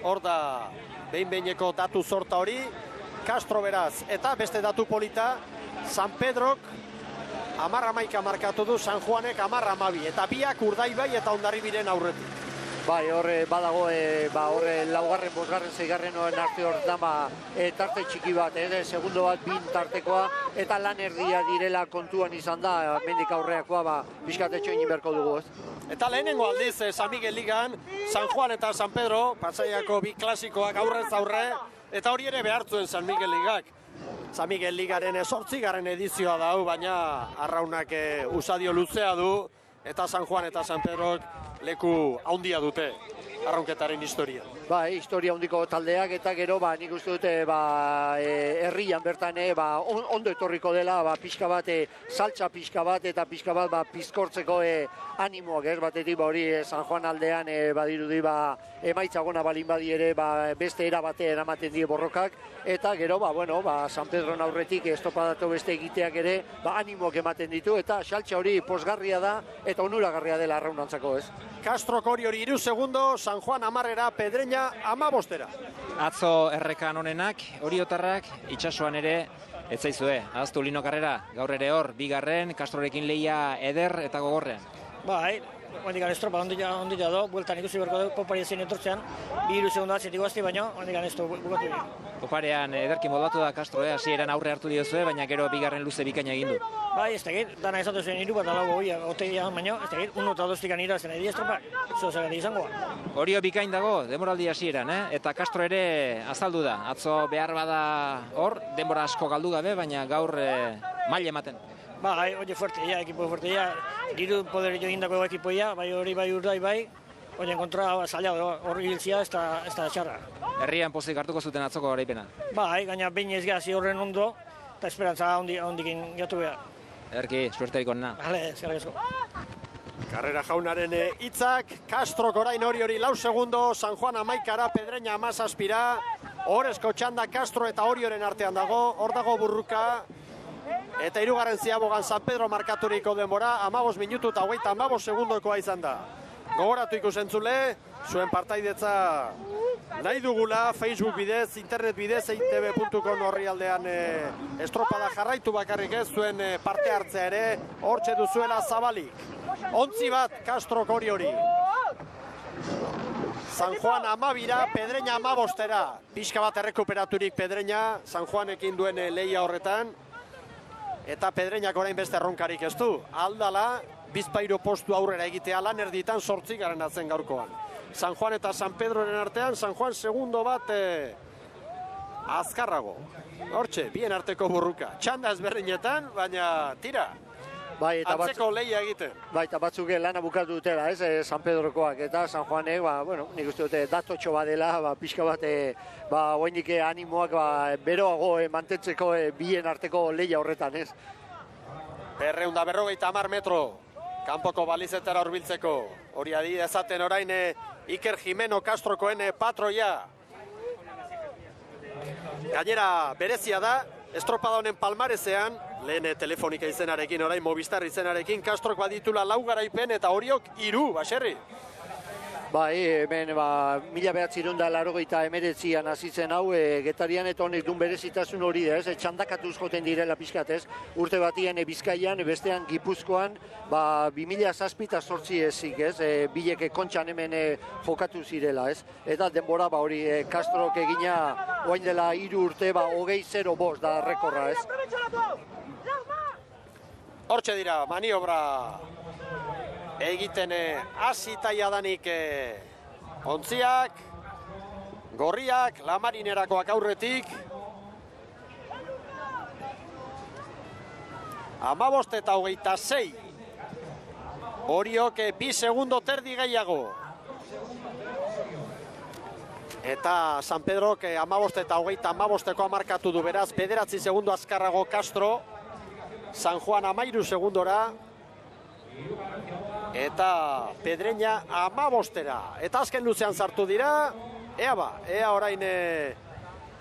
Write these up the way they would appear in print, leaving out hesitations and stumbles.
hor da behin-behineko datu sorta hori, Castro beraz, eta beste datu polita, San Pedrok 10-11 markatu du, San Juanek 10-12, eta biak Urdaibai eta Hondarribiren aurretik. Bai, horre badago, horre laugarren, bosgarren, zeigarren arte hor dama tarte txiki bat, segundo bat bin tartekoa, eta lan erdia direla kontuan izan da, mendik aurreakoa, pixkatexo egin berko dugu, ez? Eta lehenengo aldiz, San Miguel Ligan, San Juan eta San Pedro, Pasaiako bi klasikoak aurrez aurre, eta hori ere behartzuen San Miguel Ligak. San Miguel Ligaren 8. edizioa da, baina arraunak usadio luzea du, eta San Juan eta San Pedrok leku handia dute arraunketaren historia. Historia handiko taldeak, eta gero, nik uste dute, herrian bertan, ondo etorriko dela, pixka bat, saltza pixka bat, eta pixka bat, pizkortzeko animoak, ez, batetik, hori San Juan aldean, badirudi, emaitza gona balin badi ere, beste era batean ematen die borrokak, eta gero, San Pedron aurretik estopadatu beste egiteak ere, animoak ematen ditu, eta saltza hori posgarria da, eta onuragarria dela arraunantzako, ez. Castro hori 3 segundo, San Juan 10, Pedreña 15. Atzo errekan honenak, Oriotarrak, itsasoan ere, ez zaizue, ahaztu Lino Carrera, gaur ere hor, bigarren, Castrorekin lehia eder eta gogorrean. Ondikan estropa ondila do, bueltan ikusi berko du, popari ezin etortzean, 2 segundo atzetik guazti, baina ondikan ez du bukatu dira. Poparean ederki moldatu da Castro, hasieran aurre hartu diozue, baina gero bigarren luze bikaina egin du. Ez tegit, dana ezatu zen 3 bat alago goia, otegia, baina ez tegit, 1 eta 2 irazen edi estropak, zozagatik izango. Orio bikain dago, demoraldi hasieran, eta Castro ere azaldu da, atzo behar bada hor, denbora asko galdu gabe, baina gaur maila ematen. Oye fuertea, ekipo fuertea, diru poder jo indako ekipoia, hori Urdaibai, oien kontra zaila hori hiltzia ez da txarra. Herrian pozik hartuko zuten atzoko garaipena. Gaina behin ez gazi horren ondo, eta esperantza hondikin jatu behar. Ederki, suerterik onna. Eskerrik asko. Carrera jaunaren hitzak, Castrok orain hori 4 segundo, San Juan 11, Pedreña 17, Orezko txanda Castro eta Orioren artean dago, hor dago burruka, eta 3. ziabogan San Pedro markaturiko denbora, 15 minutu eta 15 segundokoa izan da. Gogoratu ikusentzule, zuen partaidetza nahi dugula, Facebook bidez, internet bidez, eitb.com orrialdean estropada jarraitu bakarrik ez, zuen parte hartzea ere, hortxe duzuela zabalik. 11 bat, Castrok hori. San Juan 12, Pedreña 15. Pixka bat errekuperaturik Pedreña, San Juanekin duen lehia horretan, eta Pedreñak orain beste erronkarik ez du. Aldala, bizpairo postu aurrera egitea lan erditan 8. atzen gaurkoan. San Juan eta San Pedroren artean, San Juan segundo bat azkarrago. Hortxe, bien arteko burruka. Txanda ezberdinetan, baina tira. Atzeko lehia egiten. Eta batzuk lana bukatu dutela, ez, San Pedrokoak eta San Juanek, nik uste dute datotxo badela, pixka bat, oainik animoak beroago mantentzeko bien arteko lehia horretan, ez. 250 metro, kanpoko balizetara hurbiltzeko. Hori adi ezaten orain Iker Jimeno Castrokoen patroia. Gainera berezia da, estropada honen palmarezean, lehen telefonika izenarekin, orain Movistar izenarekin, Castrok baditula 4 garaipen eta Oriok 3, baserri. Hemen 1989an hasitzen hau, Getarian eta honek duen berezitasun hori da, ez, txandakatuz joten direla pixkat, ez, urte batien Bizkaian, bestean Gipuzkoan, 2007 eta 8 ezik, ez, bileke kontxan hemen jokatu zirela, ez, eta denbora hori Castrok egina, oain dela 3 urte, 20-0 da rekorra, ez. Hortxe dira, maniobra egiten hasita jadanik ontziak, gorriak, lamarinerakoak aurretik. 15 eta 26. Oriok 2 segundo terdi gehiago. Eta San Pedrok 15 eta 15 markatu du, beraz, 9 segundo azkarrago Castro. San Juan 13 segundora. Eta Pedreña 15. Eta azken luzean sartu dira. Ea orain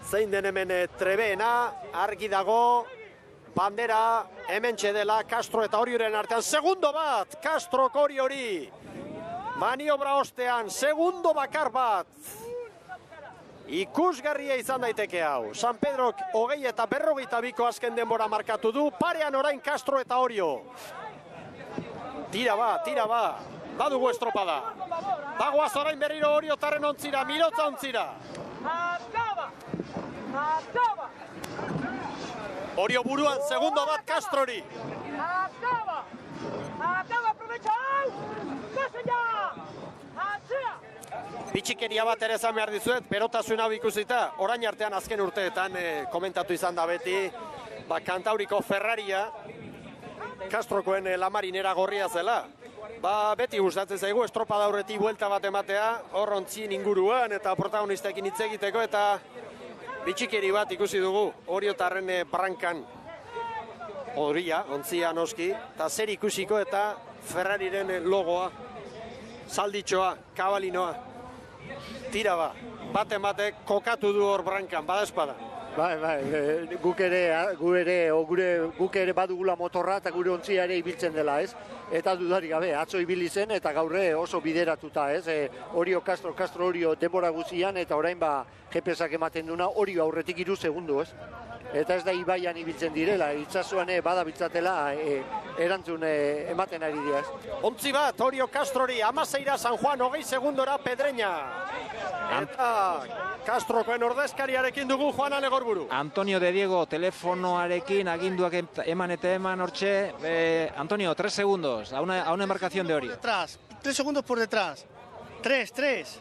zein den hemen trebeena, argi dago, bandera, hemen txedela, Castro eta Orioren artean, segundo bat, Castrok hori, maniobra ostean, segundo bakar bat. Ikusgarria izan daiteke hau. San Pedrok 20 eta 42ko azken denbora markatu du. Parean orain Castro eta Orio. Tira ba. Badugu estropada. Bagoaz orain berriro Oriotarren ontzira, Mirotza ontzira. Orio buruan, segundo bat Castrori. Bitxikeria bat ere esan behar dizuet, perotasun hau ikusita, orain artean azken urteetan komentatu izan da beti, Kantauriko Ferraria, Castrokoen la marinera gorria zela. Beti gustatzen zaigu, estropada aurretik buelta bat ematea, hor ontzien inguruan eta protagonistekin hitz egiteko, eta bitxikeri bat ikusi dugu, Oriotarren brankan. Horia, ontzia noski, eta zer ikusiko eta Ferrariren logoa, zalditxoa, kabalinoa. Tira ba, batek kokatu du hor brankan, bada espada. Guk ere badugula motorra eta gure ontzia ere ibiltzen dela, ez? Eta dudarik gabe, atzo ibili zen eta gaurre oso bideratuta, ez? Orio Castro Orio denbora guzian eta orain GPS-ak ematen duna Orio aurretik 3 segundu, ez? Eta ez da ibaian ibiltzen direla, itsasoan badabiltzatela erantzun ematen ari dira, ez? Ontzi bat, Orio Castrori, 16 San Juan, 20 segundora Pedreña. Eta Castrokoen ordezkariarekin dugu Juan Alegorburu. Antonio de Diego telefonoarekin aginduak eman hortxe. Antonio, 3 segundos a una embarcación de Orio. Detrás, 3 segundos por detrás. 3.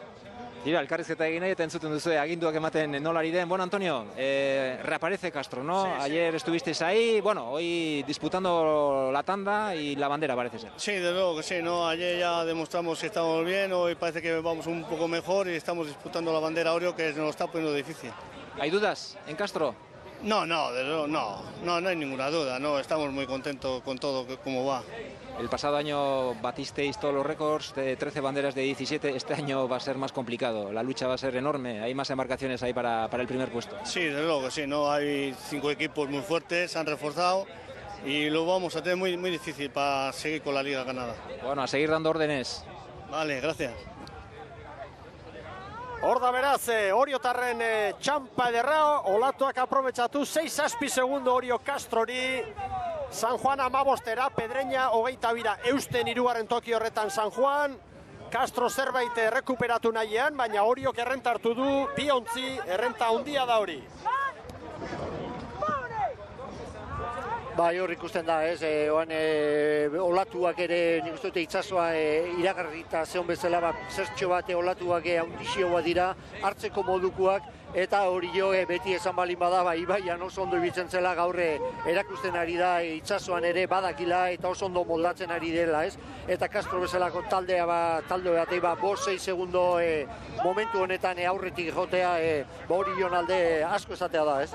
Tira, elkarrizketa egin nahi eta entzuten duzu aginduak ematen nolari den. Bueno, Antonio, reaparece Castro, ¿no? Sí. Ayer estuvisteis ahí, bueno, hoy disputando la tanda y la bandera parece ser. Sí, de luego que sí, ¿no? Ayer ya demostramos que estamos bien, hoy parece que vamos un poco mejor y estamos disputando la bandera Orio, que nos está poniendo difícil. ¿Hay dudas en Castro? No, de luego, no hay ninguna duda, no, estamos muy contentos con todo cómo va. El pasado año batisteis todos los récords de 13 banderas de 17, este año va a ser más complicado, la lucha va a ser enorme, hay más embarcaciones ahí para el primer puesto. Sí, desde luego que sí, ¿no? Hay 5 equipos muy fuertes, se han reforzado y lo vamos a tener muy difícil para seguir con la Liga ganada. Bueno, a seguir dando órdenes. Vale, gracias. Hor da beraz, Oriotarren txampa ederra, olatuak aprobetxatu, 6-6 segundo Orio Castrori, San Juan 15, Pedreña 22, eusten 3. toki horretan San Juan, Castro zerbait errekuperatu nahian, baina Oriok errenta hartu du, 2 ontzi, errenta handia da hori. Hor ikusten da, ez, olatuak ere, nik uste dute itsasoa iragarrita zeon bezala, zertxo bat olatuak handixioa dira, hartzeko modukoak, eta hori beti esan balin bada, ibaian oso ondo ibiltzen zela gaur erakusten ari da, itsasoan ere badakila eta oso ondo moldatzen ari dela, ez? Eta Castro bezalako talde batei 5-6 segundo momentu honetan aurretik jotea, hori alde asko esatea da, ez?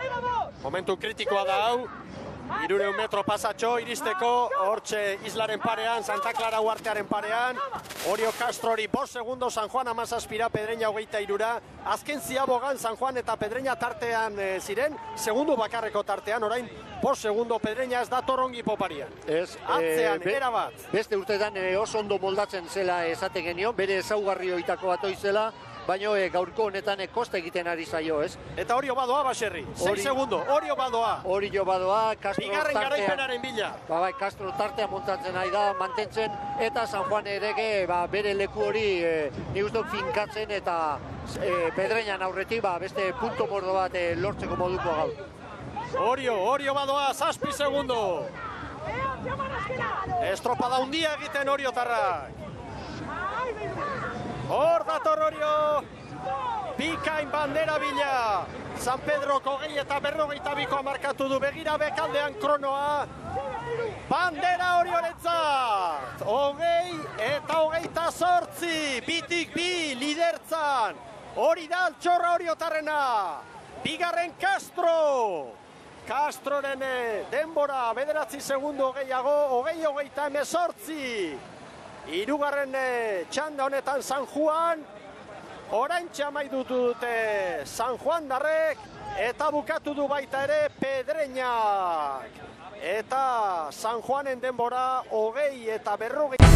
Momentu kritikoa da hau. 300 metro pasatxo iristeko, hortxe Islaren parean, Santa Clara uartearen parean, Orio Castrori 5 segundo, San Juan 17, Pedreña 23, azken ziabogan San Juan eta Pedreña tartean ziren, segundu bakarreko tartean, orain 5 segundo Pedreña ez da torongi poparian. Atzean, era bat. Beste urtetan oso ondo moldatzen zela esaten genio, bere ezaugarri hoitako bat oizela, baina gaurko honetan kosta egiten ari zaio, ez? Eta Orio badoa, Baserri, 6 segundo, Orio badoa. Orio badoa, Castro bigarren garaipenaren bila. Castro tartea montatzen ari da, mantentzen, eta San Juan ere bere leku hori nik uste finkatzen eta Pedreñan aurretik beste punto mordo bat lortzeko moduko gaur. Orio badoa, 7 segundo. Estropada handia egiten Oriotarrak. Hor dator Orio, bikain bandera bila, San Pedroko 20 eta 42 markatu du, begira bekaldean kronoa, bandera Oriorentzat, 20 eta 28, bitik bi lidertzan, hori da altxorra Oriotarrena, bigarren Castro, Castroren denbora 9 segundo gehiago, 20-28, hirugarren txanda honetan San Juan, orain txamaidutu dute San Juan darrek, eta bukatu du baita ere Pedreñak. Eta San Juanen denbora 20 eta 40.